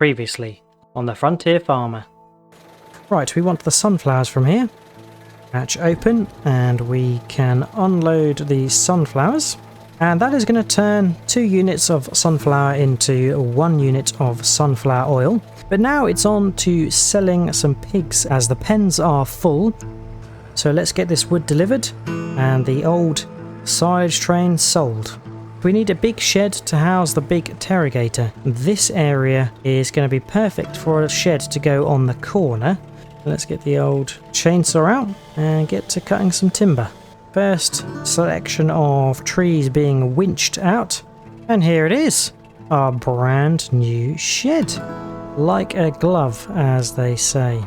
Previously on the Frontier Farmer. Right, we want the sunflowers from here. Hatch open and we can unload the sunflowers. And that is going to turn 2 units of sunflower into 1 unit of sunflower oil. But now it's on to selling some pigs as the pens are full. So let's get this wood delivered and the old silage train sold. We need a big shed to house the big interrogator. This area is going to be perfect for a shed to go on the corner. Let's get the old chainsaw out and get to cutting some timber. First selection of trees being winched out. And here it is, our brand new shed. Like a glove, as they say.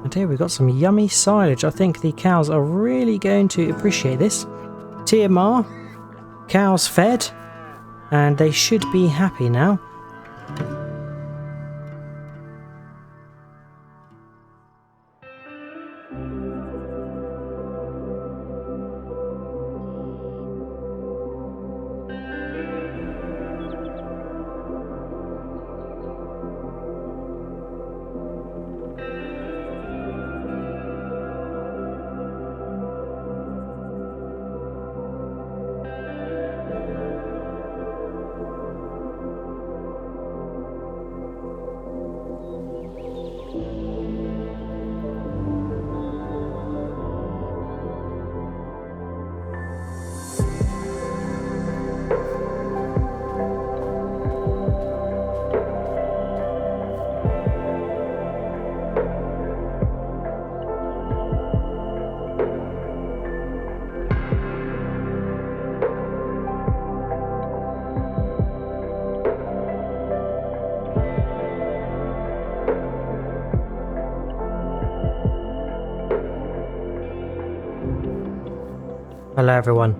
And here we've got some yummy silage. I think the cows are really going to appreciate this. TMR. Cows fed, and they should be happy now. Hello everyone,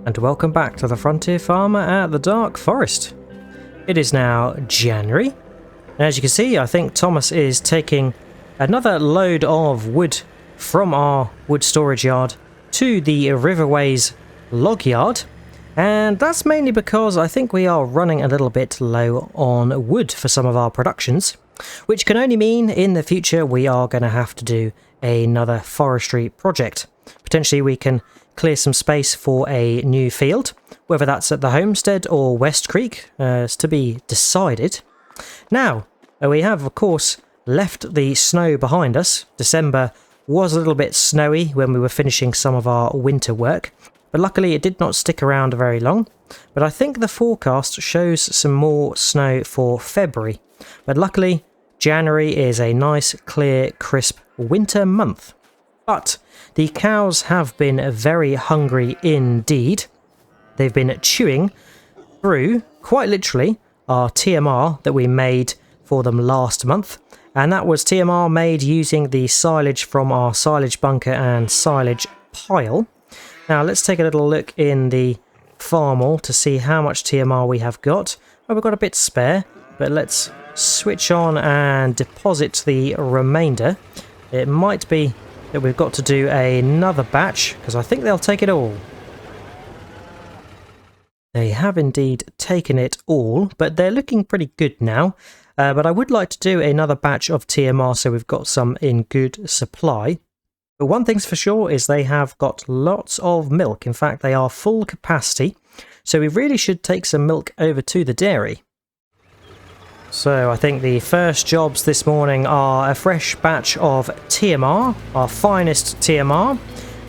and welcome back to the Frontier Farmer at the Dark Forest. It is now January, and as you can see, I think Thomas is taking another load of wood from our wood storage yard to the Riverways log yard, and that's mainly because I think we are running a little bit low on wood for some of our productions, which can only mean in the future we are going to have to do another forestry project. Potentially we can clear some space for a new field, whether that's at the homestead or Westcreek, is to be decided. Now, we have of course left the snow behind us. December was a little bit snowy when we were finishing some of our winter work, but luckily it did not stick around very long. But I think the forecast shows some more snow for February, but luckily January is a nice, clear, crisp winter month. But the cows have been very hungry indeed. They've been chewing through, quite literally, our TMR that we made for them last month. And that was TMR made using the silage from our silage bunker and silage pile. Now let's take a little look in the farm hall to see how much TMR we have got. Well, we've got a bit spare, but let's switch on and deposit the remainder. It might be that we've got to do another batch, because I think they'll take it all. They have indeed taken it all, but they're looking pretty good now. But I would like to do another batch of TMR so we've got some in good supply. But one thing's for sure is they have got lots of milk. In fact, they are full capacity, so we really should take some milk over to the dairy. So I think the first jobs this morning are a fresh batch of TMR, our finest TMR,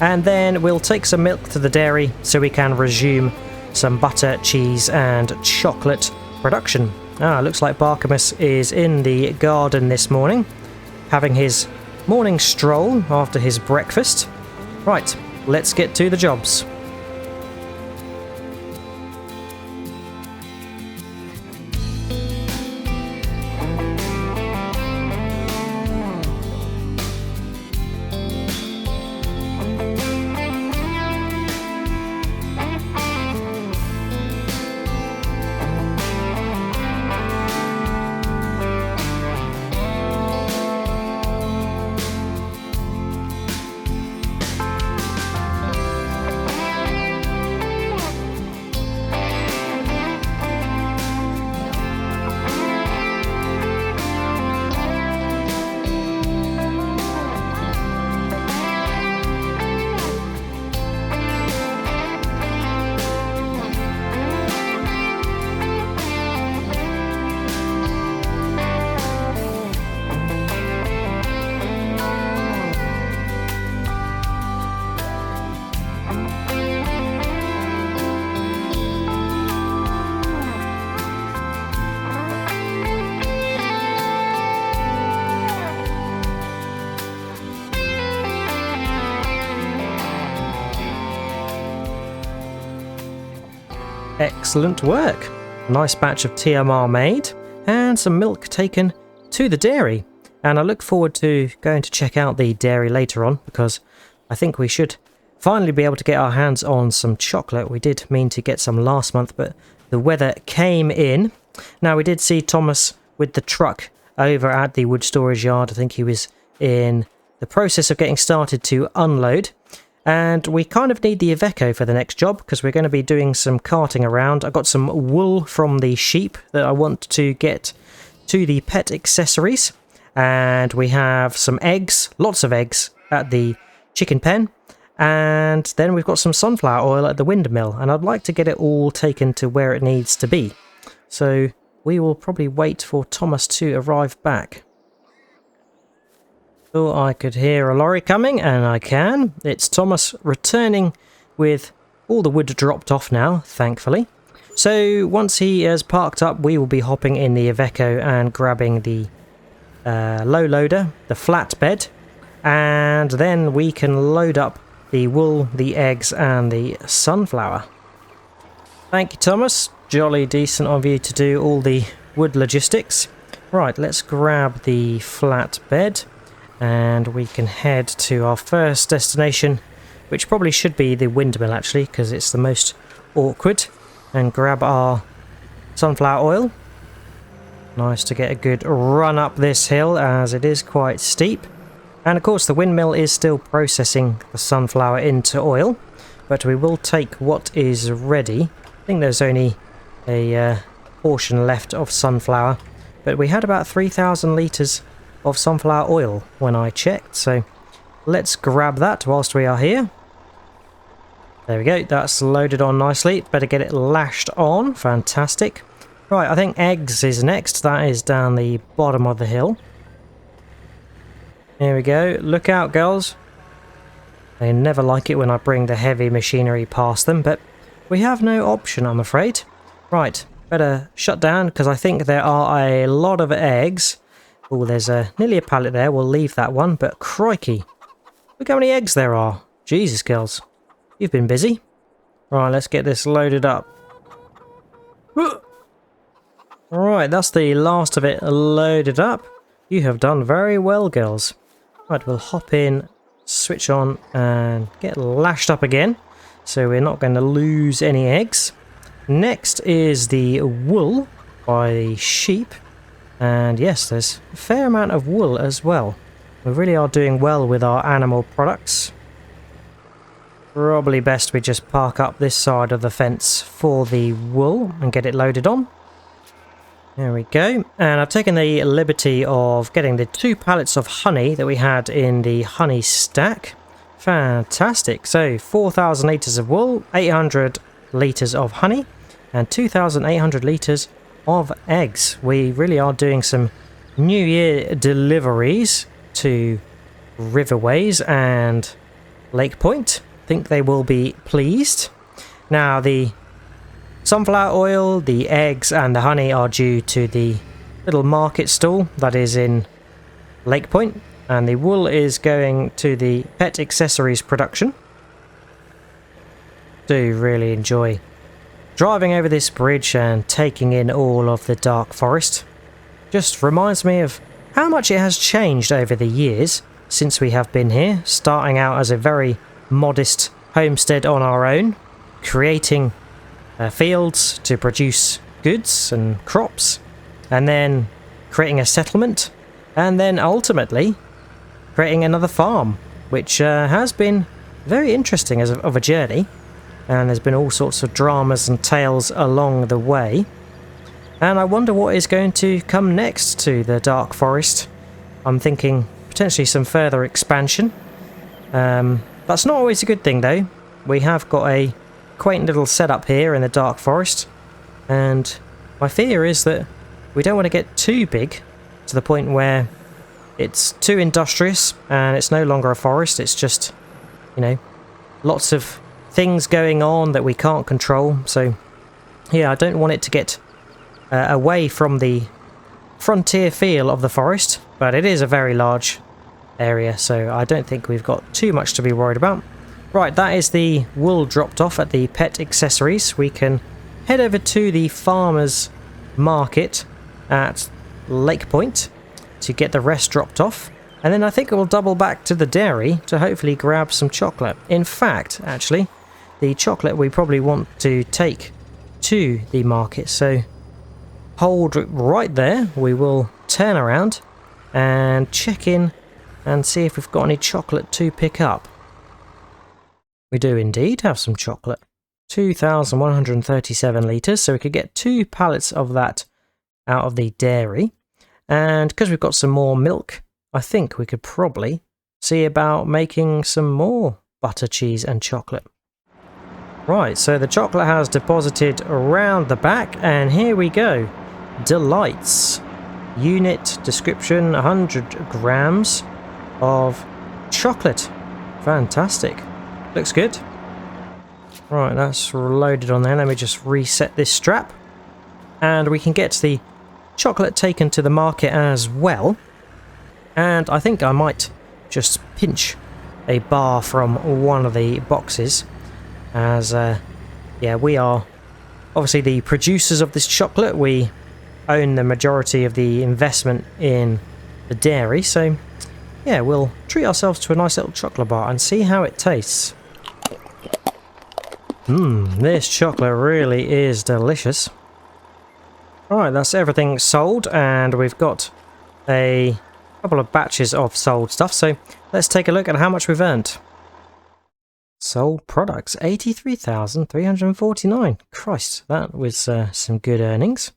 and then we'll take some milk to the dairy so we can resume some butter, cheese and chocolate production. Looks like Barkamus is in the garden this morning, having his morning stroll after his breakfast. Right, let's get to the jobs. Excellent work. Nice batch of TMR made and some milk taken to the dairy. And I look forward to going to check out the dairy later on because I think we should finally be able to get our hands on some chocolate. We did mean to get some last month, but the weather came in. Now, we did see Thomas with the truck over at the wood storage yard. I think he was in the process of getting started to unload. And we kind of need the Iveco for the next job because we're going to be doing some carting around. I got some wool from the sheep that I want to get to the pet accessories. And we have some eggs, lots of eggs at the chicken pen. And then we've got some sunflower oil at the windmill. And I'd like to get it all taken to where it needs to be. So we will probably wait for Thomas to arrive back. Oh, I could hear a lorry coming, and I can. It's Thomas returning with all the wood dropped off now, thankfully. So once he has parked up, we will be hopping in the Iveco and grabbing the low loader, the flatbed, and then we can load up the wool, the eggs, and the sunflower. Thank you, Thomas. Jolly decent of you to do all the wood logistics. Right, let's grab the flatbed. And we can head to our first destination, which probably should be the windmill actually, because it's the most awkward, and grab our sunflower oil. Nice to get a good run up this hill as it is quite steep. And of course the windmill is still processing the sunflower into oil, but we will take what is ready. I think there's only a portion left of sunflower, but we had about 3,000 litres of sunflower oil when I checked, so let's grab that whilst we are here. There we go, that's loaded on nicely. Better get it lashed on. Fantastic. Right, I think eggs is next. That is down the bottom of the hill. Here we go. Look out, girls. They never like it when I bring the heavy machinery past them, but we have no option, I'm afraid. Right, better shut down because I think there are a lot of eggs. Oh, there's nearly a pallet there. We'll leave that one, but crikey. Look how many eggs there are. Jesus, girls. You've been busy. Right, let's get this loaded up. Right, that's the last of it loaded up. You have done very well, girls. Right, we'll hop in, switch on, and get lashed up again. So we're not going to lose any eggs. Next is the wool by the sheep. And yes, there's a fair amount of wool as well. We really are doing well with our animal products. Probably best we just park up this side of the fence for the wool and get it loaded on. There we go. And I've taken the liberty of getting the 2 pallets of honey that we had in the honey stack. Fantastic. So 4,000 litres of wool, 800 litres of honey, and 2,800 litres of eggs. We really are doing some New Year deliveries to Riverways and Lakepoint. I think they will be pleased. Now the sunflower oil, the eggs and the honey are due to the little market stall that is in Lakepoint, and the wool is going to the pet accessories production. Do really enjoy driving over this bridge and taking in all of the dark forest. Just reminds me of how much it has changed over the years since we have been here, starting out as a very modest homestead on our own, creating fields to produce goods and crops, and then creating a settlement, and then ultimately creating another farm, which has been very interesting as of a journey. And there's been all sorts of dramas and tales along the way. And I wonder what is going to come next to the Dark Forest. I'm thinking potentially some further expansion. That's not always a good thing though. We have got a quaint little setup here in the Dark Forest. And my fear is that we don't want to get too big to the point where it's too industrious and it's no longer a forest. It's just, you know, lots of things going on that we can't control. So yeah, I don't want it to get away from the frontier feel of the forest, but it is a very large area, so I don't think we've got too much to be worried about. Right, that is the wool dropped off at the pet accessories. We can head over to the farmer's market at Lakepoint to get the rest dropped off. And then I think we'll double back to the dairy to hopefully grab some chocolate. In fact, actually, the chocolate we probably want to take to the market. So hold right there. We will turn around and check in and see if we've got any chocolate to pick up. We do indeed have some chocolate. 2,137 litres, so we could get 2 pallets of that out of the dairy. And because we've got some more milk, I think we could probably see about making some more butter, cheese and chocolate. Right, so the chocolate has deposited around the back, and here we go. Delights. Unit description, 100 grams of chocolate. Fantastic. Looks good. Right, that's loaded on there. Let me just reset this strap. And we can get the chocolate taken to the market as well. And I think I might just pinch a bar from one of the boxes. As, yeah, we are obviously the producers of this chocolate. We own the majority of the investment in the dairy. So, yeah, we'll treat ourselves to a nice little chocolate bar and see how it tastes. This chocolate really is delicious. Alright, that's everything sold, and we've got a couple of batches of sold stuff, so let's take a look at how much we've earned. Sold products, 83,349. Christ, that was some good earnings.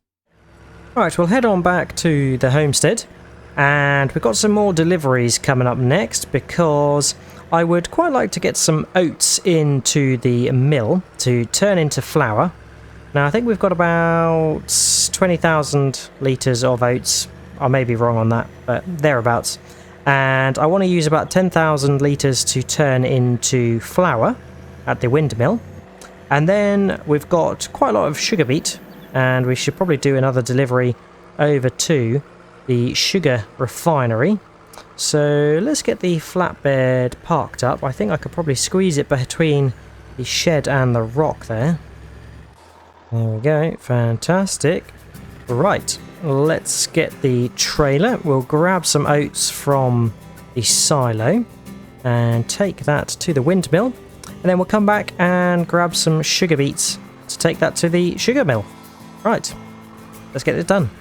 Alright, we'll head on back to the homestead, and we've got some more deliveries coming up next, because I would quite like to get some oats into the mill to turn into flour. Now, I think we've got about 20,000 litres of oats. I may be wrong on that, but thereabouts. And I want to use about 10,000 litres to turn into flour at the windmill. And then we've got quite a lot of sugar beet, and we should probably do another delivery over to the sugar refinery. So let's get the flatbed parked up. I think I could probably squeeze it between the shed and the rock there. There we go, fantastic. Right, let's get the trailer. We'll grab some oats from the silo and take that to the windmill. And then we'll come back and grab some sugar beets to take that to the sugar mill. Right, let's get it done.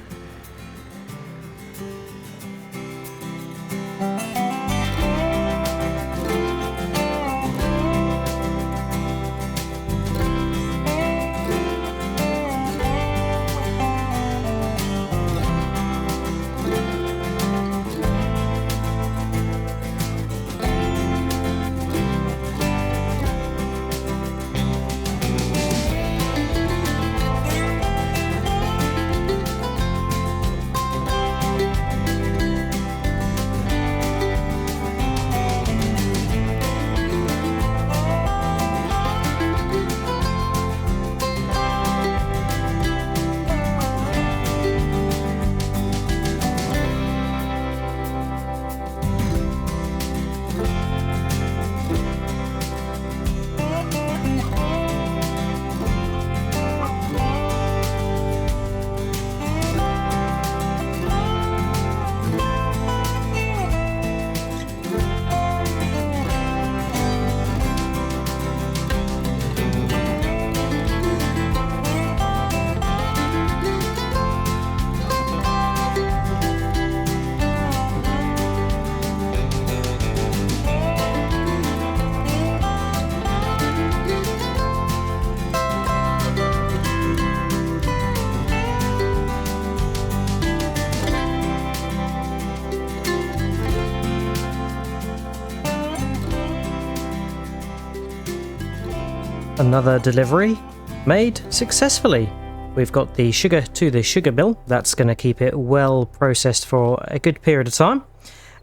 Another delivery made successfully. We've got the sugar to the sugar mill. That's going to keep it well processed for a good period of time.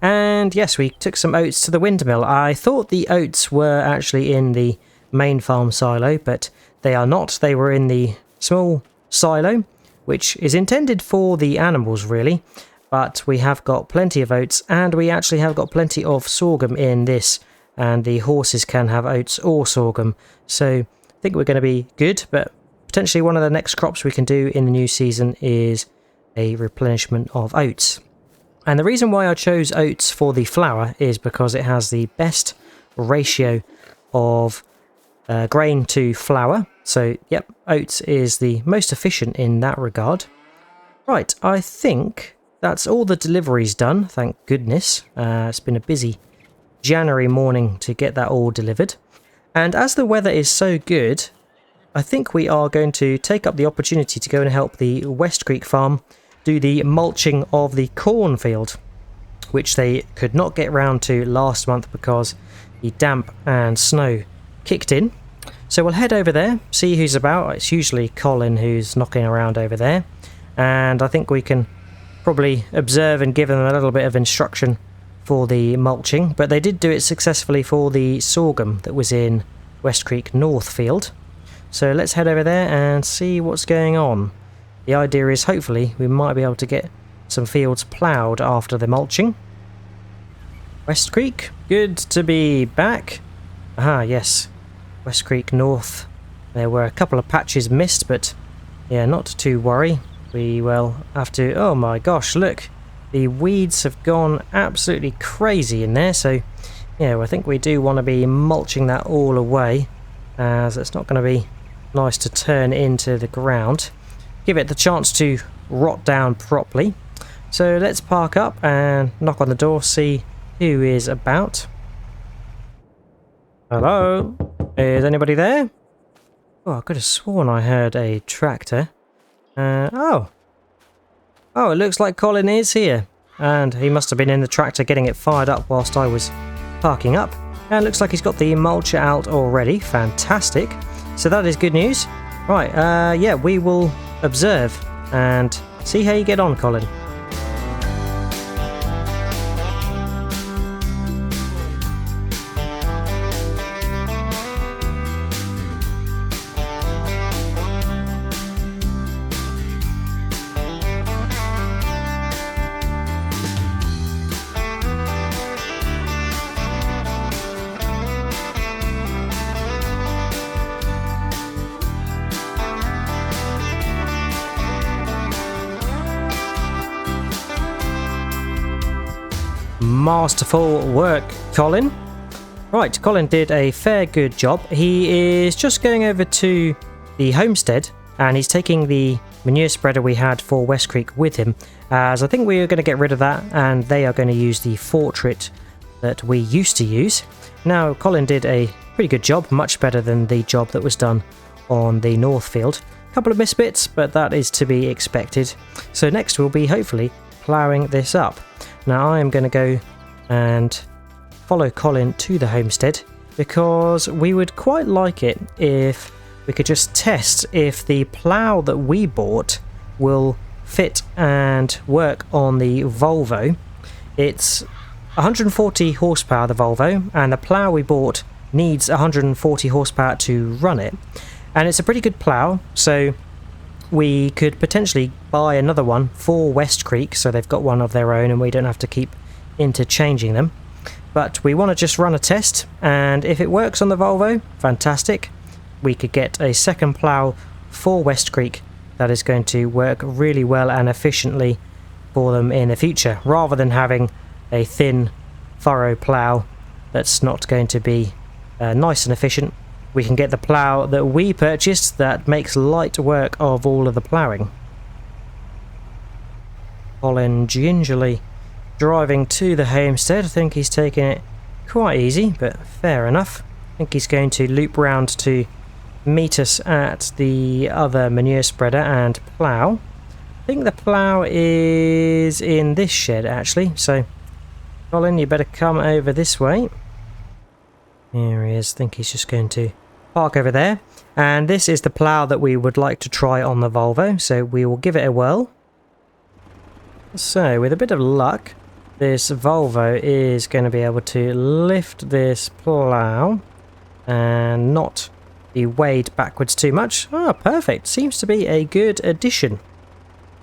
And yes, we took some oats to the windmill. I thought the oats were actually in the main farm silo, but they are not. They were in the small silo, which is intended for the animals really. But we have got plenty of oats, and we actually have got plenty of sorghum in this. And the horses can have oats or sorghum. So I think we're going to be good, but potentially one of the next crops we can do in the new season is a replenishment of oats. And the reason why I chose oats for the flour is because it has the best ratio of grain to flour. So, yep, oats is the most efficient in that regard. Right, I think that's all the deliveries done, thank goodness. It's been a busy January morning to get that all delivered. And as the weather is so good, I think we are going to take up the opportunity to go and help the Westcreek farm do the mulching of the cornfield, which they could not get round to last month because the damp and snow kicked in. So we'll head over there, see who's about. It's usually Colin who's knocking around over there, and I think we can probably observe and give them a little bit of instruction for the mulching, but they did do it successfully for the sorghum that was in Westcreek North field. So let's head over there and see what's going on. The idea is hopefully we might be able to get some fields ploughed after the mulching. Westcreek, good to be back. Aha, yes, Westcreek North. There were a couple of patches missed, but yeah, not to worry. We will have to... Oh my gosh, look. The weeds have gone absolutely crazy in there, so yeah, I think we do want to be mulching that all away, as it's not going to be nice to turn into the ground. Give it the chance to rot down properly. So let's park up and knock on the door, see who is about. Hello? Is anybody there? Oh, I could have sworn I heard a tractor. Oh, it looks like Colin is here. And he must have been in the tractor getting it fired up whilst I was parking up. And it looks like he's got the mulcher out already. Fantastic. So that is good news. Right, yeah, we will observe and see how you get on, Colin. Masterful work, Colin. Right, Colin did a fair good job. He is just going over to the homestead and he's taking the manure spreader we had for Westcreek with him, as I think we are going to get rid of that and they are going to use the Fortrit that we used to use. Now, Colin did a pretty good job, much better than the job that was done on the North field. A couple of misbits, but that is to be expected. So next we'll be hopefully ploughing this up. Now I am going to go and follow Colin to the homestead because we would quite like it if we could just test if the plough that we bought will fit and work on the Volvo. It's 140 horsepower, the Volvo, and the plough we bought needs 140 horsepower to run it. And it's a pretty good plough, so we could potentially buy another one for Westcreek, so they've got one of their own and we don't have to keep interchanging them. But we want to just run a test, and if it works on the Volvo, fantastic. We could get a second plough for Westcreek that is going to work really well and efficiently for them in the future, rather than having a thin furrow plough that's not going to be nice and efficient. We can get the plough that we purchased that makes light work of all of the ploughing. Colin gingerly driving to the homestead. I think he's taking it quite easy, but fair enough. I think he's going to loop round to meet us at the other manure spreader and plough. I think the plough is in this shed actually, so Colin, you better come over this way. Here he is. I think he's just going to park over there. And this is the plough that we would like to try on the Volvo, so we will give it a whirl. So with a bit of luck, this Volvo is going to be able to lift this plough and not be weighed backwards too much. Ah, perfect. Seems to be a good addition.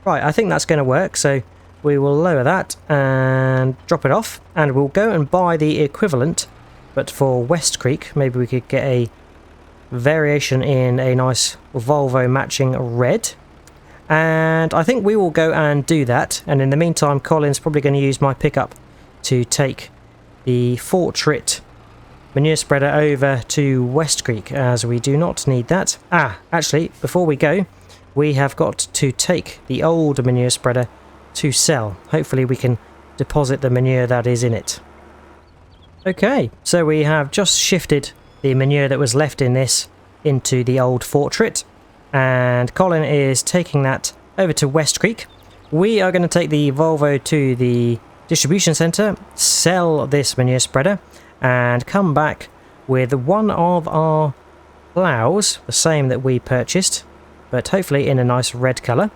Right, I think that's going to work, so we will lower that and drop it off, and we'll go and buy the equivalent, but for Westcreek. Maybe we could get a variation in a nice Volvo matching red. And I think we will go and do that. And in the meantime, Colin's probably going to use my pickup to take the Portrait manure spreader over to Westcreek, as we do not need that. Actually, before we go, we have got to take the old manure spreader to sell. Hopefully we can deposit the manure that is in it. Okay, so we have just shifted the manure that was left in this into the old Portrait, and Colin is taking that over to Westcreek. We are going to take the Volvo to the distribution centre, sell this manure spreader, and come back with one of our ploughs, the same that we purchased, but hopefully in a nice red colour,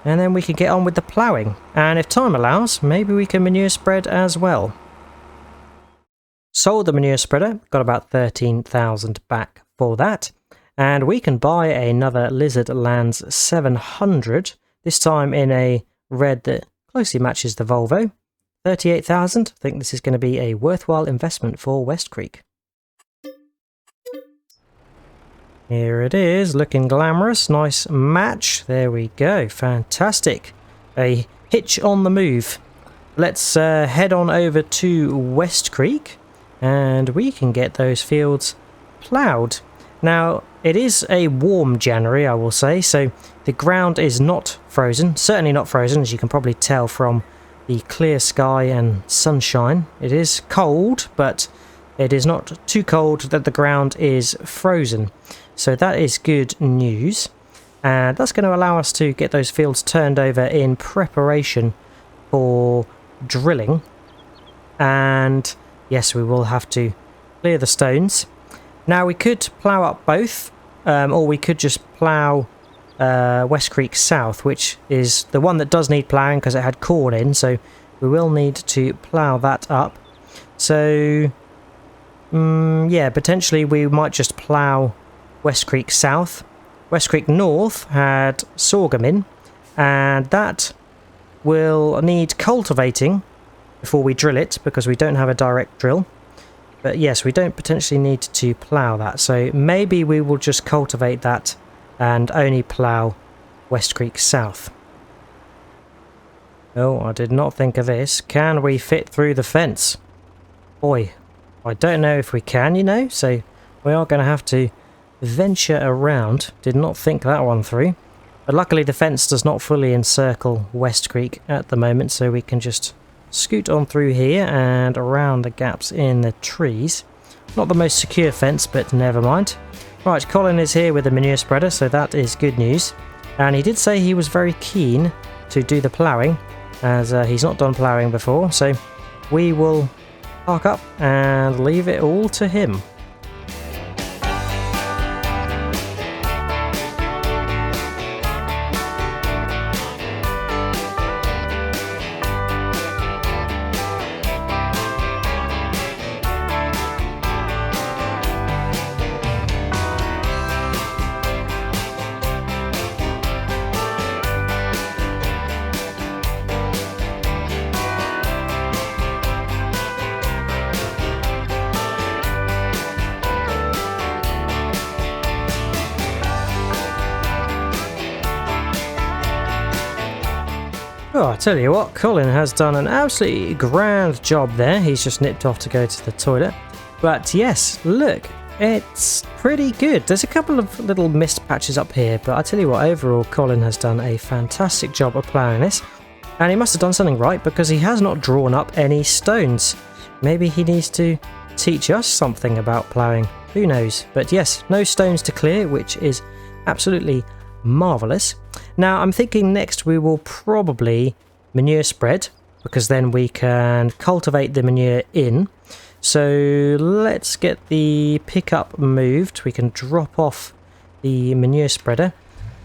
and then we can get on with the ploughing. And if time allows, maybe we can manure spread as well. Sold the manure spreader, got about 13,000 back for that, and we can buy another Lizard Lands 700, this time in a red that closely matches the Volvo. 38,000. I think this is going to be a worthwhile investment for Westcreek. Here it is, looking glamorous, nice match. There we go, fantastic. A hitch on the move. Let's head on over to Westcreek, and we can get those fields ploughed. Now, it is a warm January, I will say, so the ground is not frozen, certainly not frozen, as you can probably tell from the clear sky and sunshine. It is cold, but it is not too cold that the ground is frozen. So that is good news. And that's going to allow us to get those fields turned over in preparation for drilling. And yes, we will have to clear the stones. Now we could plough up both, or we could just plough Westcreek South, which is the one that does need ploughing because it had corn in, so we will need to plough that up. So yeah, potentially we might just plough Westcreek South. Westcreek North had sorghum in, and that will need cultivating before we drill it because we don't have a direct drill. But yes, we don't potentially need to plough that, so maybe we will just cultivate that and only plough Westcreek South. Oh, I did not think of this. Can we fit through the fence? Boy, I don't know if we can, you know, so we are going to have to venture around. Did not think that one through. But luckily the fence does not fully encircle Westcreek at the moment, so we can just scoot on through here and around the gaps in the trees. Not the most secure fence, but never mind. Right, Colin is here with the manure spreader, so that is good news. And he did say he was very keen to do the ploughing, as he's not done ploughing before, so we will park up and leave it all to him. Oh, I tell you what, Colin has done an absolutely grand job there. He's just nipped off to go to the toilet. But yes, look, it's pretty good. There's a couple of little mist patches up here, but I tell you what, overall, Colin has done a fantastic job of ploughing this. And he must have done something right because he has not drawn up any stones. Maybe he needs to teach us something about ploughing. Who knows? But yes, no stones to clear, which is absolutely marvellous. Now I'm thinking next we will probably manure spread, because then we can cultivate the manure in. So let's get the pickup moved. We can drop off the manure spreader.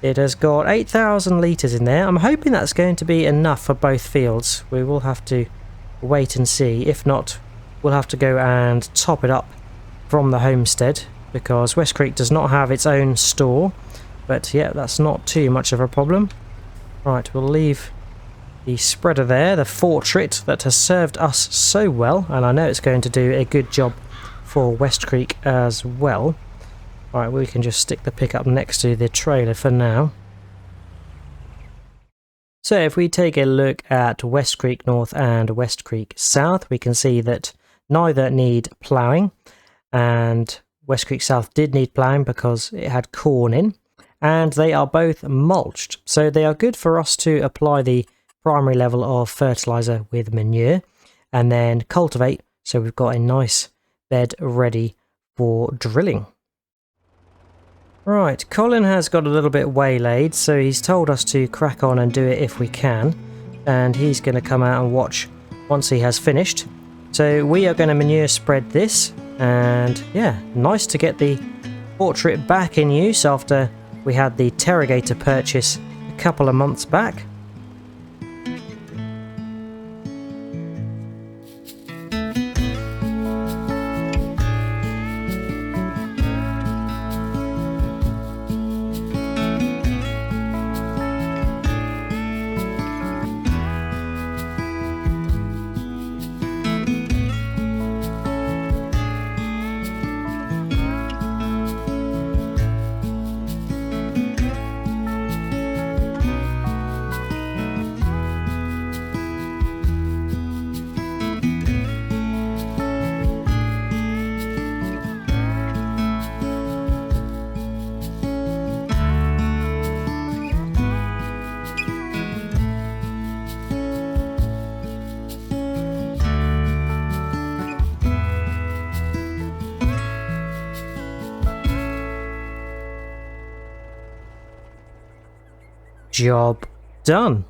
It has got 8,000 litres in there. I'm hoping that's going to be enough for both fields. We will have to wait and see. If not, we'll have to go and top it up from the homestead, because Westcreek does not have its own store. But yeah, that's not too much of a problem. Right, we'll leave the spreader there, the Portrait that has served us so well, and I know it's going to do a good job for Westcreek as well. Right, we can just stick the pickup next to the trailer for now. So if we take a look at Westcreek North and Westcreek South, we can see that neither need ploughing, and Westcreek South did need ploughing because it had corn in, and they are both mulched. So they are good for us to apply the primary level of fertilizer with manure and then cultivate, so we've got a nice bed ready for drilling. Right, Colin has got a little bit waylaid, so he's told us to crack on and do it if we can, and he's going to come out and watch once he has finished. So we are going to manure spread this, and yeah, nice to get the portrait back in use after we had the Terrogator purchase a couple of months back. Job done,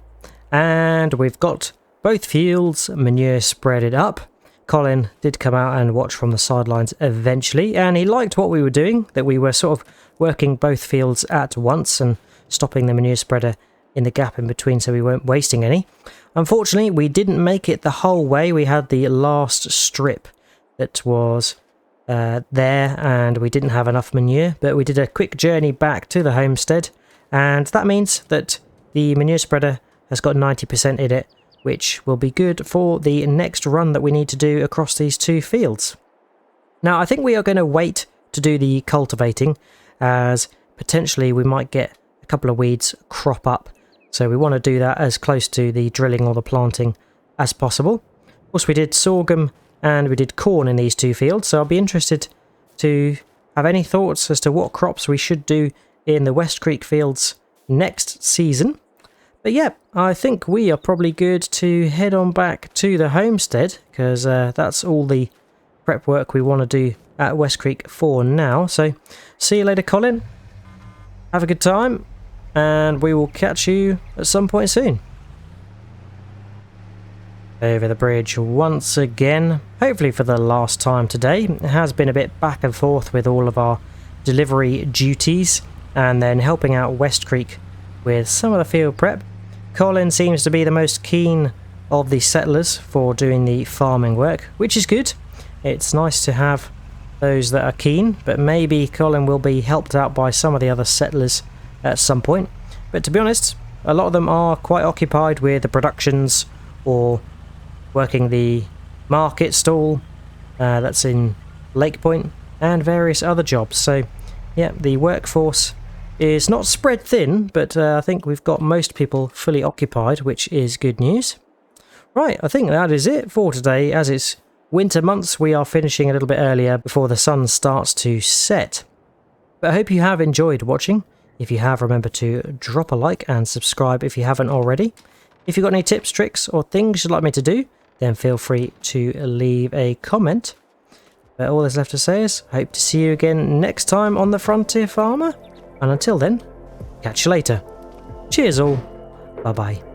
and we've got both fields manure spreaded up. Colin did come out and watch from the sidelines eventually, and he liked what we were doing, that we were sort of working both fields at once and stopping the manure spreader in the gap in between so we weren't wasting any. Unfortunately, we didn't make it the whole way. We had the last strip that was there, and we didn't have enough manure, but we did a quick journey back to the homestead, and that means that the manure spreader has got 90% in it, which will be good for the next run that we need to do across these two fields. Now, I think we are going to wait to do the cultivating, as potentially we might get a couple of weeds crop up, so we want to do that as close to the drilling or the planting as possible. Of course, we did sorghum and we did corn in these two fields, so I'll be interested to have any thoughts as to what crops we should do in the Westcreek fields next season. But yeah, I think we are probably good to head on back to the homestead, because that's all the prep work we want to do at Westcreek for now. So see you later, Colin. Have a good time, and we will catch you at some point soon. Over the bridge once again, hopefully for the last time today. It has been a bit back and forth with all of our delivery duties, and then helping out Westcreek with some of the field prep. Colin seems to be the most keen of the settlers for doing the farming work, which is good. It's nice to have those that are keen, but maybe Colin will be helped out by some of the other settlers at some point. But to be honest, a lot of them are quite occupied with the productions or working the market stall that's in Lakepoint and various other jobs. So yeah, the workforce is not spread thin, but I think we've got most people fully occupied, which is good news. Right, I think that is it for today. As it's winter months, we are finishing a little bit earlier before the sun starts to set. But I hope you have enjoyed watching. If you have, remember to drop a like and subscribe if you haven't already. If you've got any tips, tricks, or things you'd like me to do, then feel free to leave a comment. But all there's left to say is, hope to see you again next time on The Frontier Farmer. And until then, catch you later. Cheers all. Bye bye.